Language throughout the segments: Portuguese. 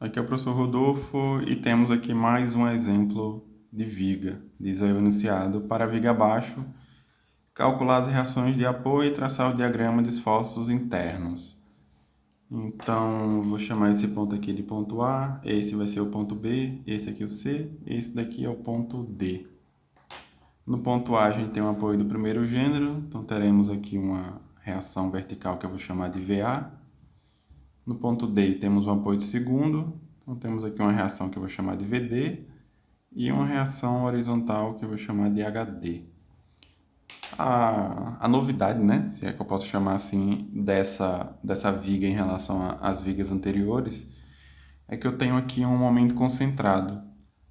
Aqui é o professor Rodolfo e temos aqui mais um exemplo de viga. Diz aí o enunciado: para a viga abaixo, calcular as reações de apoio e traçar o diagrama de esforços internos. Então, vou chamar esse ponto aqui de ponto A, esse vai ser o ponto B, esse aqui o C, esse daqui é o ponto D. No ponto A, a gente tem um apoio do primeiro gênero, então teremos aqui uma reação vertical que eu vou chamar de VA. No ponto D, temos um apoio de segundo, então temos aqui uma reação que eu vou chamar de VD e uma reação horizontal que eu vou chamar de HD. A novidade, né, se é que eu posso chamar assim, dessa viga em relação às vigas anteriores, é que eu tenho aqui um momento concentrado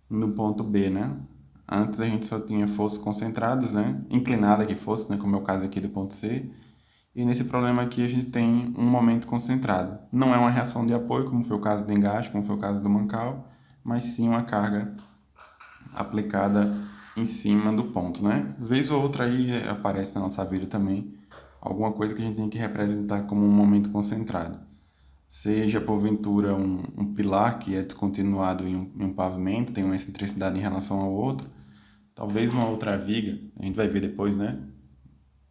no ponto B, né? Antes a gente só tinha forças concentradas, né? Inclinada que fosse, né? Como é o caso aqui do ponto C. E nesse problema aqui a gente tem um momento concentrado. Não é uma reação de apoio, como foi o caso do engaste, como foi o caso do mancal, mas sim uma carga aplicada em cima do ponto, né? Vez ou outra aí aparece na nossa vida também alguma coisa que a gente tem que representar como um momento concentrado. Seja, porventura, um pilar que é descontinuado em um pavimento, tem uma excentricidade em relação ao outro. Talvez uma outra viga, a gente vai ver depois, né?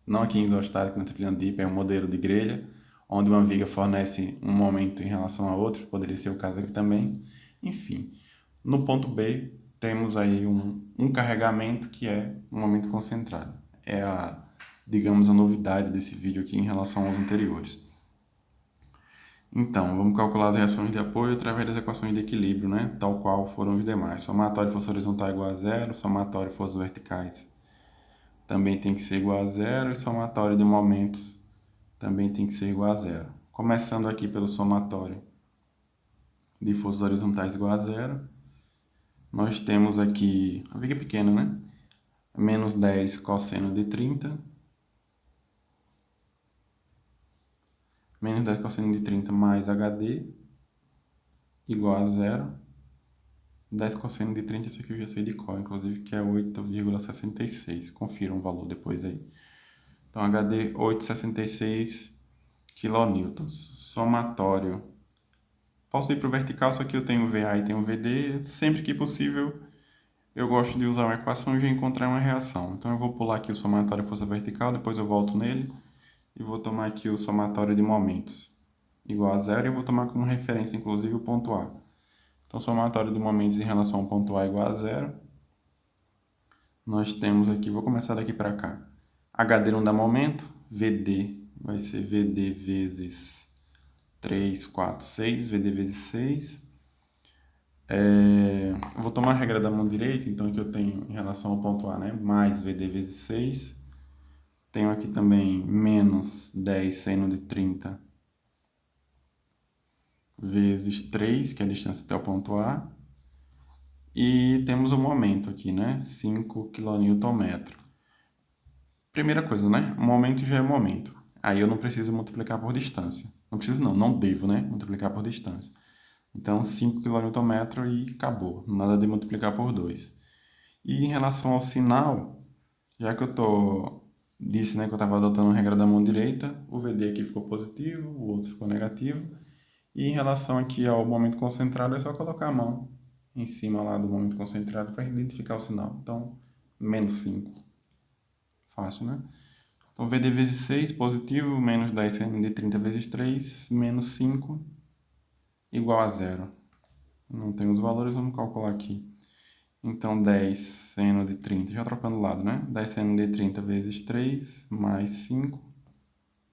Não aqui em isostático, na trilha Deep, é um modelo de grelha, onde uma viga fornece um momento em relação a outra, poderia ser o caso aqui também. Enfim, no ponto B, temos aí um carregamento que é um momento concentrado. É digamos, a novidade desse vídeo aqui em relação aos anteriores. Então, vamos calcular as reações de apoio através das equações de equilíbrio, né? Tal qual foram os demais. Somatório de força horizontal igual a zero, somatório de forças verticais também tem que ser igual a zero, e somatório de momentos também tem que ser igual a zero. Começando aqui pelo somatório de forças horizontais igual a zero, nós temos aqui a viga pequena, né? Menos 10 cosseno de 30, menos 10 cosseno de 30 mais HD, igual a zero. 10 cosseno de 30, esse aqui eu já sei de cor, inclusive, que é 8,66. Confira o valor depois aí. Então, HD 8,66 kN. Somatório. Posso ir para o vertical, só que eu tenho VA e tenho VD. Sempre que possível, eu gosto de usar uma equação e já encontrar uma reação. Então, eu vou pular aqui o somatório força vertical, depois eu volto nele e vou tomar aqui o somatório de momentos igual a zero, e eu vou tomar como referência, inclusive, o ponto A. Então, somatório de momentos em relação ao ponto A igual a zero. Nós temos aqui, vou começar daqui para cá. HD não dá momento, VD vai ser VD vezes 3, 4, 6, VD vezes 6. Eu vou tomar a regra da mão direita, então aqui eu tenho em relação ao ponto A, né? Mais VD vezes 6. Tenho aqui também menos 10 seno de 30 vezes 3, que é a distância até o ponto A. E temos o momento aqui, né? 5 kN. Primeira coisa, né? Momento já é momento. Aí eu não preciso multiplicar por distância. Não preciso não, não devo, né? Multiplicar por distância. Então, 5 kN e acabou. Nada de multiplicar por 2. E em relação ao sinal, já que disse, né, que eu estava adotando a regra da mão direita, o VD aqui ficou positivo, o outro ficou negativo. E em relação aqui ao momento concentrado, é só colocar a mão em cima lá do momento concentrado para identificar o sinal. Então, menos 5. Fácil, né? Então, VD vezes 6, positivo, menos 10 seno de 30 vezes 3, menos 5, igual a zero. Não tem os valores, vamos calcular aqui. Então, 10 seno de 30, já trocando o lado, né? 10 seno de 30 vezes 3, mais 5,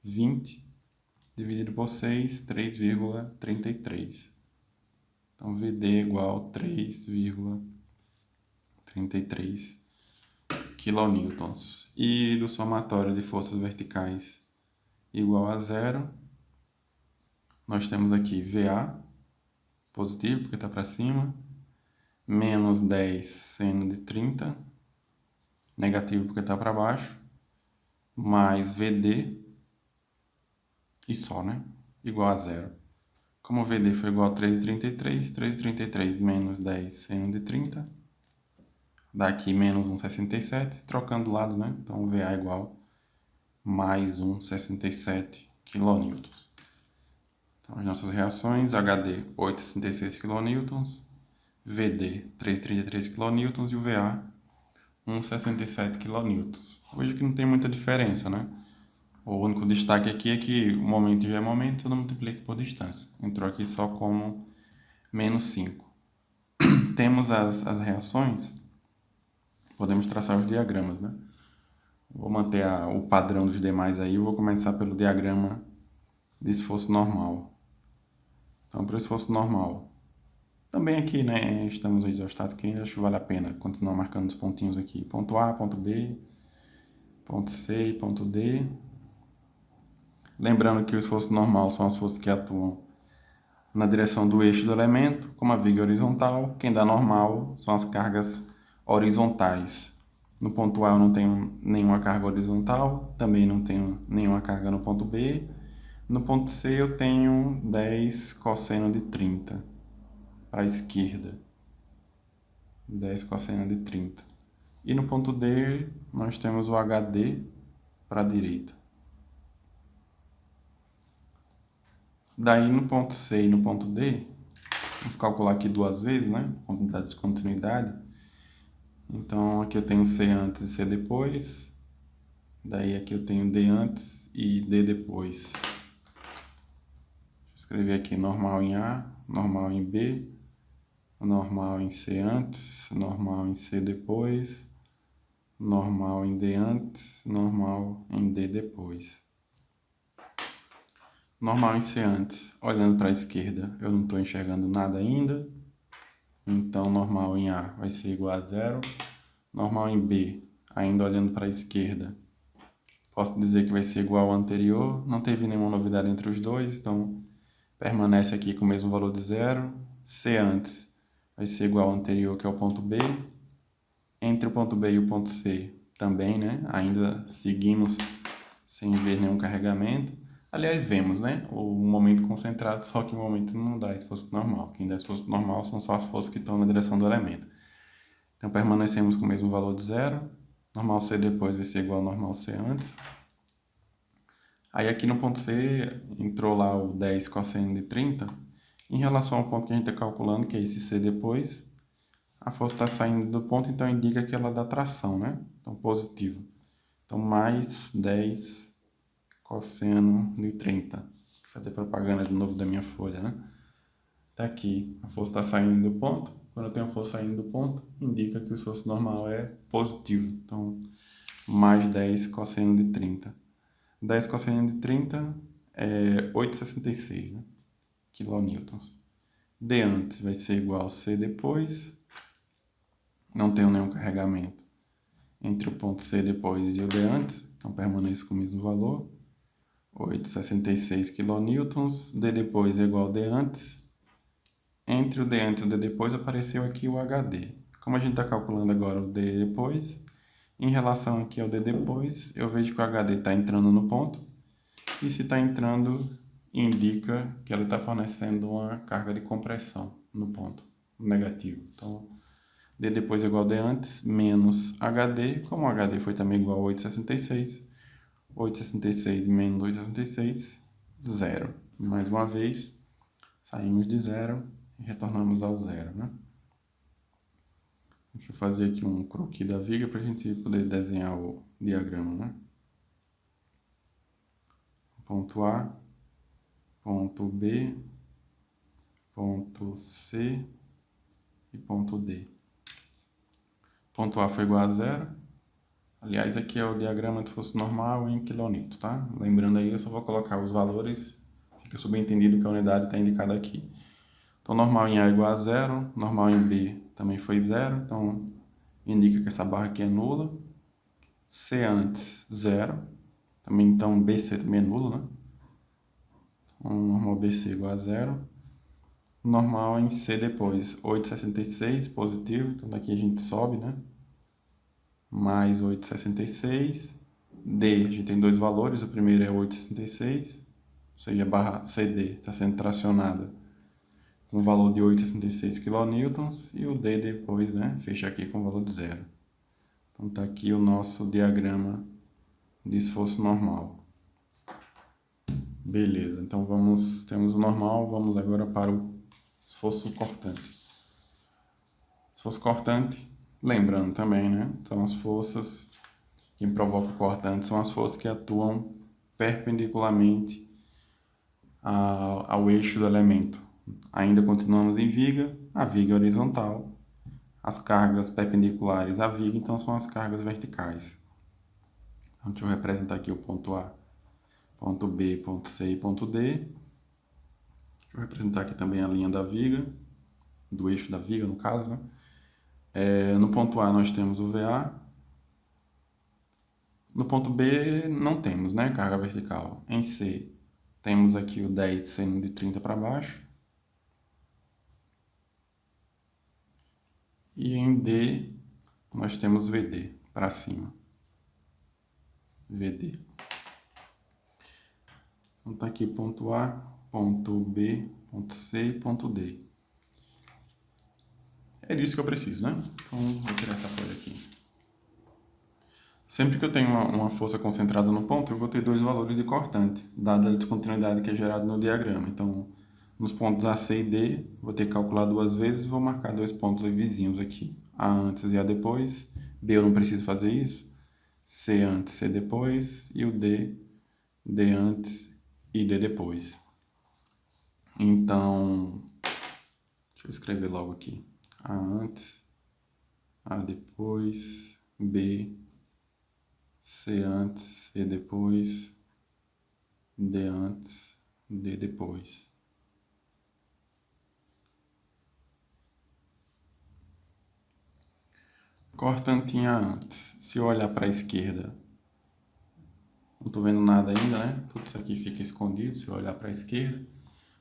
20, dividido por 6, 3,33. Então, VD igual a 3,33 kilonewtons. E do somatório de forças verticais igual a zero, nós temos aqui VA, positivo, porque está para cima, menos 10 seno de 30, negativo, porque está para baixo, mais VD, e só, né? Igual a zero. Como o VD foi igual a 3,33, 3,33 menos 10 seno de 30, dá aqui menos 1,67, trocando o lado, né? Então, o VA igual mais 1,67 kN. Então, as nossas reações, HD 8,66 kN, VD 3,33 kN e o VA 1,67 kN. Veja que não tem muita diferença, né? O único destaque aqui é que o momento já é momento, eu não multiplico por distância. Entrou aqui só como menos 5. Temos as reações, podemos traçar os diagramas, né? Vou manter o padrão dos demais aí, eu vou começar pelo diagrama de esforço normal. Então, para o esforço normal, também aqui, né, estamos aí isostáticos ainda, acho que vale a pena continuar marcando os pontinhos aqui. Ponto A, ponto B, ponto C e ponto D. Lembrando que o esforço normal são as forças que atuam na direção do eixo do elemento, como a viga horizontal. Quem dá normal são as cargas horizontais. No ponto A eu não tenho nenhuma carga horizontal, também não tenho nenhuma carga no ponto B. No ponto C eu tenho 10 cosseno de 30 para a esquerda. 10 cosseno de 30. E no ponto D nós temos o HD para a direita. Daí no ponto C e no ponto D, vamos calcular aqui duas vezes, né? Da descontinuidade. Então aqui eu tenho C antes e C depois. Daí aqui eu tenho D antes e D depois. Deixa eu escrever aqui normal em A, normal em B, normal em C antes, normal em C depois, normal em D antes, normal em D depois. Normal em C antes, olhando para a esquerda, eu não estou enxergando nada ainda. Então, normal em A vai ser igual a zero. Normal em B, ainda olhando para a esquerda, posso dizer que vai ser igual ao anterior. Não teve nenhuma novidade entre os dois, então permanece aqui com o mesmo valor de zero. C antes vai ser igual ao anterior, que é o ponto B. Entre o ponto B e o ponto C também, né? Ainda seguimos sem ver nenhum carregamento. Aliás, vemos, né? O momento concentrado, só que o momento não dá esforço normal. Quem dá esforço normal são só as forças que estão na direção do elemento. Então, permanecemos com o mesmo valor de zero. Normal C depois vai ser igual ao normal C antes. Aí aqui no ponto C, entrou lá o 10 cosseno de 30. Em relação ao ponto que a gente está calculando, que é esse C depois, a força está saindo do ponto, então indica que ela dá tração, né? Então, positivo. Então, mais 10 cosseno de 30. Vou fazer propaganda de novo da minha folha, né? Tá aqui, a força está saindo do ponto. Quando eu tenho a força saindo do ponto, indica que o esforço normal é positivo. Então, mais 10 cosseno de 30. 10 cosseno de 30 é 8,66, né? Kilonewtons. D antes vai ser igual ao C depois. Não tenho nenhum carregamento entre o ponto C depois e o D antes, então permaneço com o mesmo valor. 8,66 kN. D depois é igual ao D antes. Entre o D antes e o D depois apareceu aqui o HD. Como a gente está calculando agora o D depois, em relação aqui ao D depois, eu vejo que o HD está entrando no ponto. E se está entrando, indica que ela está fornecendo uma carga de compressão no ponto negativo. Então, D depois é igual a D antes, menos HD. Como o HD foi também igual a 8,66, 8,66 menos 8,66, zero. Mais uma vez, saímos de zero e retornamos ao zero, né? Deixa eu fazer aqui um croquis da viga para a gente poder desenhar o diagrama, né? Ponto A, ponto B, ponto C e ponto D. Ponto A foi igual a zero. Aliás, aqui é o diagrama de força normal em quilonewton, tá? Lembrando aí, eu só vou colocar os valores, fica subentendido que a unidade está indicada aqui. Então, normal em A é igual a zero, normal em B também foi zero, então indica que essa barra aqui é nula. C antes, zero. Também, então, BC também é nulo, né? Então, normal BC igual a zero. Normal em C depois, 8,66, positivo, então daqui a gente sobe, né? Mais 8,66. D, a gente tem dois valores, o primeiro é 8,66, ou seja, a barra CD está sendo tracionada com o valor de 8,66 kN, e o D depois, né, fecha aqui com o valor de zero. Então está aqui o nosso diagrama de esforço normal. Beleza, então temos o normal, vamos agora para o esforço cortante. Esforço cortante, lembrando também, né? São as forças que provocam o cortante, são as forças que atuam perpendicularmente ao eixo do elemento. Ainda continuamos em viga, a viga é horizontal, as cargas perpendiculares à viga, então são as cargas verticais. Então, deixa eu representar aqui o ponto A, ponto B, ponto C e ponto D. Deixa eu representar aqui também a linha da viga, do eixo da viga, no caso, né? No ponto A nós temos o VA. No ponto B não temos, né? Carga vertical. Em C temos aqui o 10 sendo de 30 para baixo. E em D nós temos VD para cima. VD. Então tá aqui ponto A, ponto B, ponto C e ponto D. É disso que eu preciso, né? Então vou tirar essa folha aqui. Sempre que eu tenho uma força concentrada no ponto, eu vou ter dois valores de cortante, dada a descontinuidade que é gerada no diagrama. Então, nos pontos A, C e D, vou ter que calcular duas vezes e vou marcar dois pontos vizinhos aqui. A antes e A depois. B eu não preciso fazer isso. C antes, C depois. E o D, D antes e D depois. Então, deixa eu escrever logo aqui. A antes, A depois, B, C antes, C depois, D antes, D depois. Cortantinha antes. Se eu olhar para a esquerda, não estou vendo nada ainda, né? Tudo isso aqui fica escondido se eu olhar para a esquerda.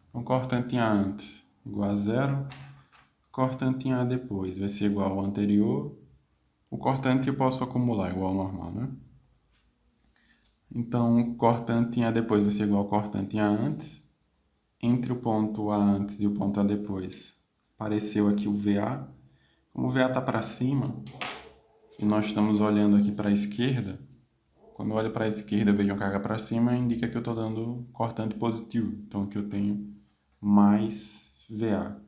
Então, cortantinha antes igual a zero. Cortantinha depois vai ser igual ao anterior. O cortante eu posso acumular igual ao normal, né? Então, cortantinha depois vai ser igual ao cortantinha antes. Entre o ponto A antes e o ponto A depois, apareceu aqui o VA. Como o VA está para cima, e nós estamos olhando aqui para a esquerda, quando eu olho para a esquerda e vejo uma carga para cima, indica que eu estou dando cortante positivo. Então, aqui eu tenho mais VA.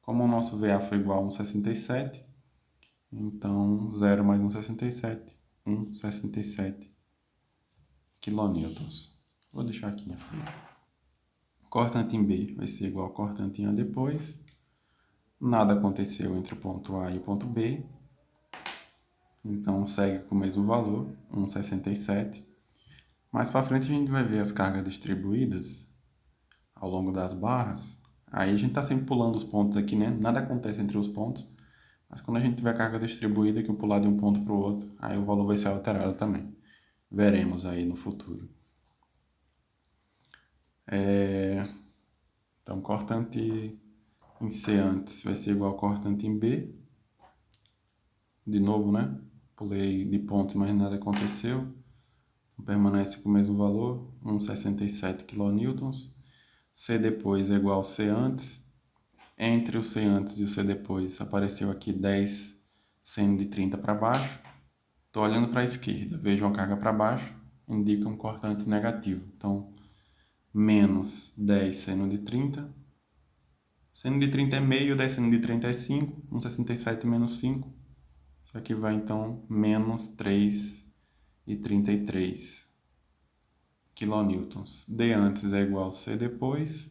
Como o nosso VA foi igual a 1,67, então 0 mais 1,67, 1,67 kN. Vou deixar aqui minha folha. Cortante em B vai ser igual a cortante em A depois. Nada aconteceu entre o ponto A e o ponto B. Então segue com o mesmo valor, 1,67. Mais para frente a gente vai ver as cargas distribuídas ao longo das barras. Aí a gente está sempre pulando os pontos aqui, né? Nada acontece entre os pontos. Mas quando a gente tiver carga distribuída, que eu pular de um ponto para o outro, aí o valor vai ser alterado também. Veremos aí no futuro. Então, cortante em C antes vai ser igual a cortante em B. De novo, né? Pulei de ponto, mas nada aconteceu. Permanece com o mesmo valor, 1,67 kN. C depois é igual a C antes. Entre o C antes e o C depois apareceu aqui 10 sendo de 30 para baixo. Estou olhando para a esquerda, vejo uma carga para baixo, indica um cortante negativo. Então, menos 10 seno de 30. Seno de 30 é meio, 10 seno de 30 é 5. 1,67 menos 5. Isso aqui vai, então, menos 3,33 kN. D antes é igual a C depois.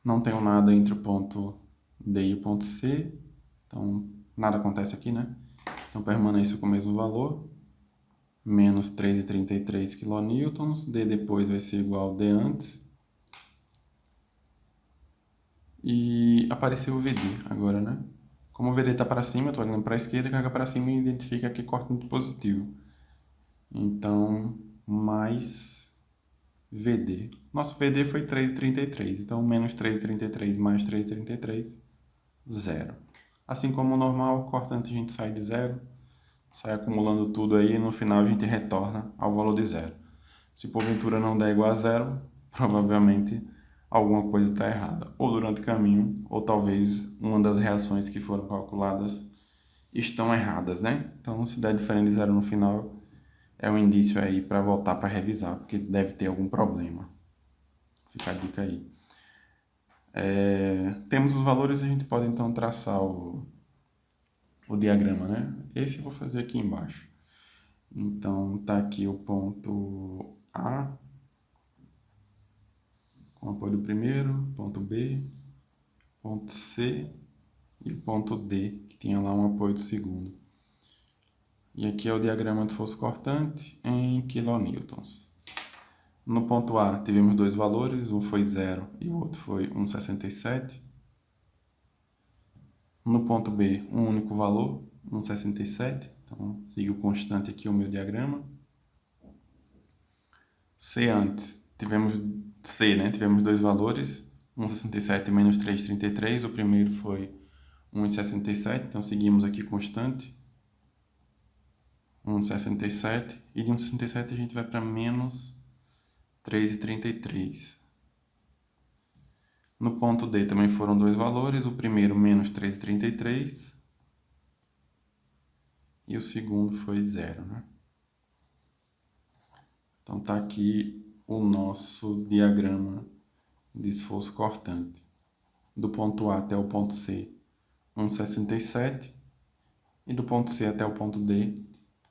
Não tenho nada entre o ponto D e o ponto C. Então, nada acontece aqui, né? Então, permaneço com o mesmo valor. Menos 3,33 kN. D depois vai ser igual a D antes. E apareceu o VD agora, né? Como o VD está para cima, eu estou olhando para a esquerda, carga para cima e identifica aqui cortante positivo. Então, mais VD. Nosso VD foi 3,33. Então, menos 3,33 mais 3,33, 0. Assim como o normal, cortante a gente sai de 0. Sai acumulando tudo aí e no final a gente retorna ao valor de 0. Se porventura não der igual a 0, provavelmente alguma coisa está errada. Ou durante o caminho, ou talvez uma das reações que foram calculadas estão erradas, né? Então, se der diferente de 0 no final, é um indício aí para voltar para revisar, porque deve ter algum problema. Fica a dica aí. Temos os valores e a gente pode então traçar o diagrama, né? Esse eu vou fazer aqui embaixo. Então, tá aqui o ponto A, com apoio do primeiro, ponto B, ponto C e o ponto D, que tinha lá um apoio do segundo. E aqui é o diagrama de força cortante em kilonewtons. No ponto A, tivemos dois valores, um foi 0 e o outro foi 1,67. No ponto B, um único valor, 1,67. Então, sigo constante aqui o meu diagrama. C antes, tivemos C, né? Tivemos dois valores, 1,67 menos 3,33. O primeiro foi 1,67, então seguimos aqui constante. 1,67. E de 1,67 a gente vai para menos 3,33. No ponto D também foram dois valores, o primeiro menos 3,33 e o segundo foi 0, né? Então tá aqui o nosso diagrama de esforço cortante. Do ponto A até o ponto C, 1,67 e do ponto C até o ponto D,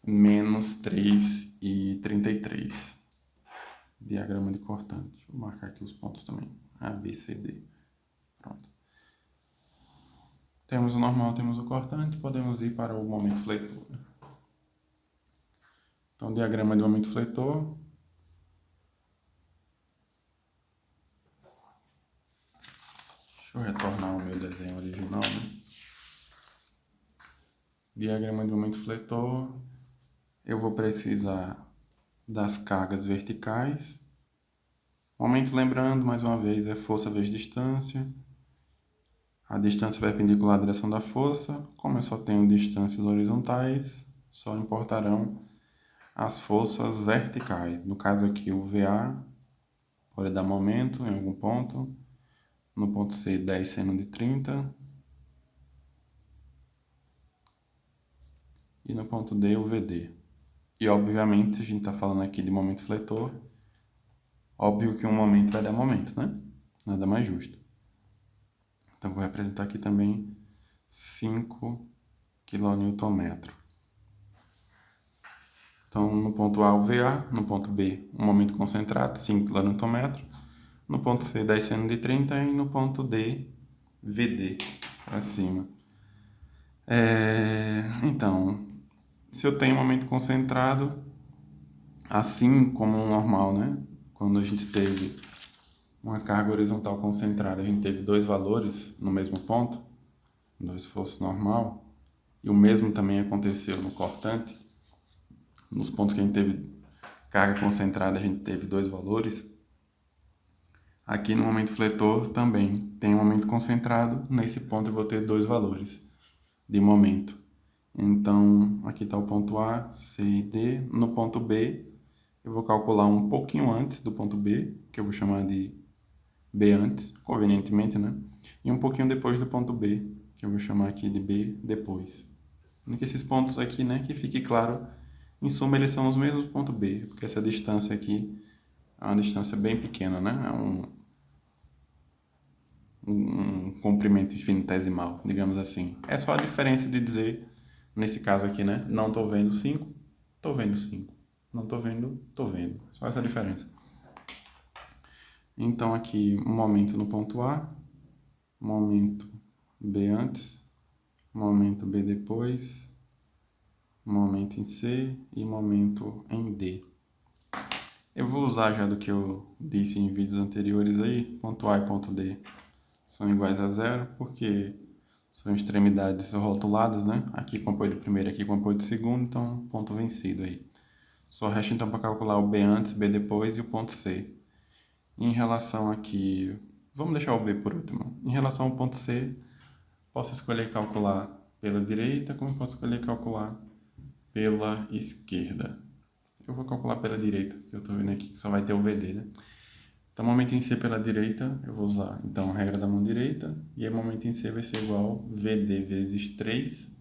menos 3,33. Diagrama de cortante. Vou marcar aqui os pontos também. A, B, C, D. Pronto. Temos o normal, temos o cortante, podemos ir para o momento fletor. Então, diagrama de momento fletor. Deixa eu retornar o meu desenho original, né? Diagrama de momento fletor. Eu vou precisar das cargas verticais. Momento, lembrando, mais uma vez, é força vezes distância. A distância perpendicular à direção da força. Como eu só tenho distâncias horizontais, só importarão as forças verticais. No caso aqui, o VA pode dar momento em algum ponto. No ponto C, 10 seno de 30. E no ponto D, o VD. E, obviamente, se a gente está falando aqui de momento fletor, óbvio que um momento vai dar momento, né? Nada mais justo. Então, vou representar aqui também 5 kN. Então, no ponto A, o VA. No ponto B, um momento concentrado, 5 kN. No ponto C, 10 seno de 30. E no ponto D, VD, para cima. Então, se eu tenho um momento concentrado, assim como o normal, né? Quando a gente teve uma carga horizontal concentrada, a gente teve dois valores no mesmo ponto, no esforço normal, e o mesmo também aconteceu no cortante. Nos pontos que a gente teve carga concentrada, a gente teve dois valores. Aqui no momento fletor também tem um momento concentrado, nesse ponto eu vou ter dois valores de momento. Então, aqui está o ponto A, C e D. No ponto B, eu vou calcular um pouquinho antes do ponto B, que eu vou chamar de B antes, convenientemente, né? E um pouquinho depois do ponto B, que eu vou chamar aqui de B depois. Única esses pontos aqui, né, que fique claro, em suma eles são os mesmos ponto B, porque essa distância aqui é uma distância bem pequena, né? É um comprimento infinitesimal, digamos assim. É só a diferença de dizer, nesse caso aqui, né? Não estou vendo 5, estou vendo 5. Não estou vendo, estou vendo. Só essa diferença. Então, aqui, um momento no ponto A, momento B antes, momento B depois, momento em C e momento em D. Eu vou usar já do que eu disse em vídeos anteriores aí, ponto A e ponto D são iguais a zero, porque são extremidades rotuladas, né? Aqui com apoio do primeiro, aqui com apoio do segundo, então ponto vencido aí. Só resta então para calcular o B antes, B depois e o ponto C. Em relação aqui, vamos deixar o B por último. Em relação ao ponto C, posso escolher calcular pela direita, como posso escolher calcular pela esquerda. Eu vou calcular pela direita, que eu estou vendo aqui que só vai ter o VD, né? Então, momento em C pela direita, eu vou usar, então, a regra da mão direita. E aí, momento em C vai ser igual VD vezes 3.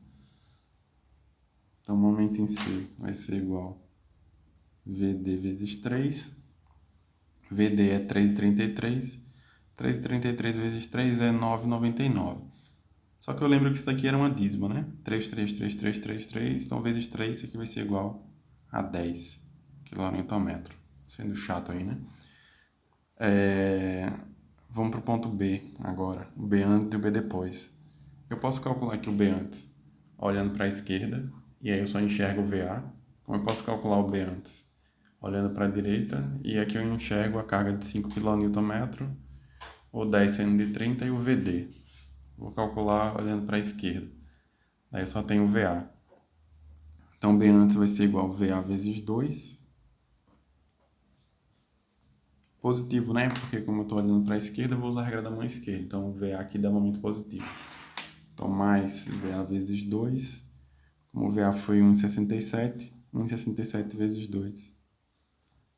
Então, momento em C vai ser igual VD vezes 3. VD é 3,33. 3,33 vezes 3 é 9,99. Só que eu lembro que isso daqui era uma dízima, né? 3,33333. Então, vezes 3, isso aqui vai ser igual a 10 kN. Sendo chato aí, né? Vamos para o ponto B agora. O B antes e o B depois. Eu posso calcular aqui o B antes olhando para a esquerda, e aí eu só enxergo o VA. Como eu posso calcular o B antes olhando para a direita, e aqui eu enxergo a carga de 5 kN, o 10 sendo de 30 e o VD. Vou calcular olhando para a esquerda. Daí eu só tenho o VA. Então, B antes vai ser igual a VA vezes 2. Positivo, né? Porque como eu estou olhando para a esquerda, eu vou usar a regra da mão esquerda. Então, o VA aqui dá momento positivo. Então, mais VA vezes 2. Como o VA foi 1,67, 1,67 vezes 2.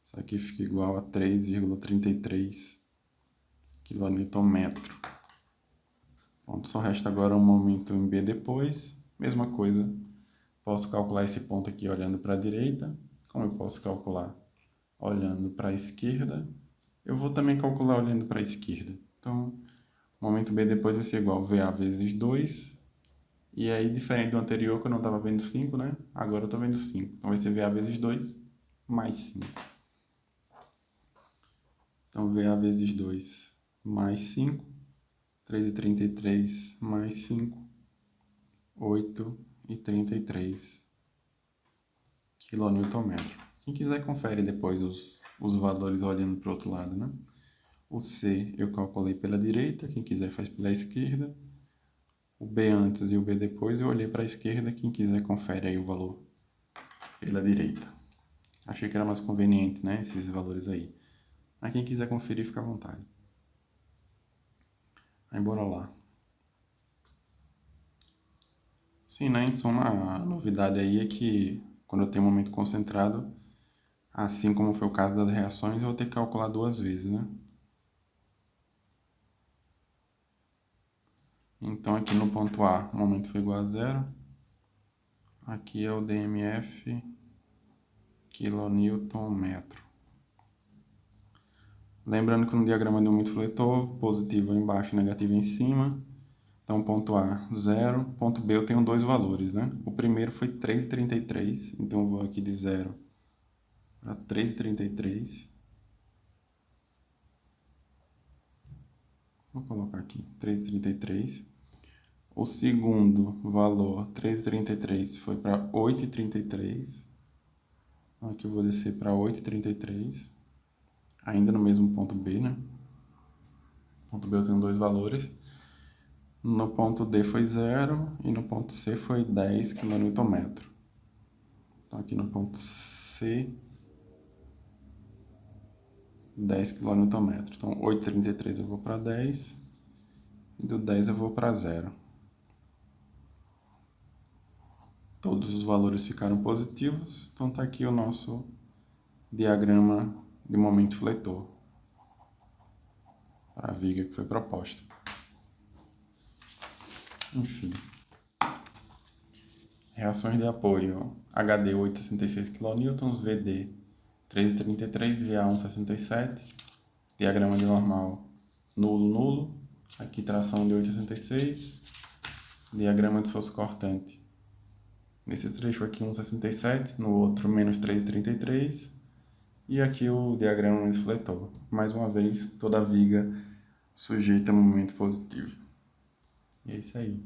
Isso aqui fica igual a 3,33 kN. Pronto, só resta agora um momento em B depois. Mesma coisa. Posso calcular esse ponto aqui olhando para a direita. Como eu posso calcular olhando para a esquerda, eu vou também calcular olhando para a esquerda. Então, o momento B depois vai ser igual a VA vezes 2. E aí, diferente do anterior, que eu não estava vendo 5, né? Agora eu estou vendo 5. Então, vai ser VA vezes 2 mais 5. Então, VA vezes 2 mais 5. 3,33 mais 5. 8,33 kN. Quem quiser confere depois os valores olhando para o outro lado, né? O C eu calculei pela direita, quem quiser faz pela esquerda. O B antes e o B depois eu olhei para a esquerda, quem quiser confere aí o valor pela direita. Achei que era mais conveniente, né, esses valores aí. Mas quem quiser conferir, fica à vontade. Aí bora lá. Sim, né, em suma, a novidade aí é que quando eu tenho um momento concentrado, assim como foi o caso das reações, eu vou ter que calcular duas vezes, né? Então, aqui no ponto A, o momento foi igual a 0. Aqui é o DMF kN. Lembrando que no diagrama de momento fletor, positivo é embaixo, negativo é em cima. Então, ponto A, 0. Ponto B, eu tenho dois valores, né? O primeiro foi 3,33. Então, eu vou aqui de 0 para 3,33. Vou colocar aqui 3,33. O segundo valor, 3,33, foi para 8,33. Então, aqui eu vou descer para 8,33. Ainda no mesmo ponto B, né? Ponto B eu tenho dois valores. No ponto D foi 0 e no ponto C foi 10 kN. Então, aqui no ponto C, 10 kN. Então, 8,33 eu vou para 10 e do 10 eu vou para 0. Todos os valores ficaram positivos, então está aqui o nosso diagrama de momento fletor para a viga que foi proposta. Enfim. Reações de apoio: HD 8,66 kN, VD 3,33, VA 1,67. Diagrama de normal nulo, nulo. Aqui tração de 8,66. Diagrama de esforço cortante. Nesse trecho aqui 1,67, no outro menos 3,33. E aqui o diagrama de fletor. Mais uma vez, toda a viga sujeita a momento positivo. E é isso aí.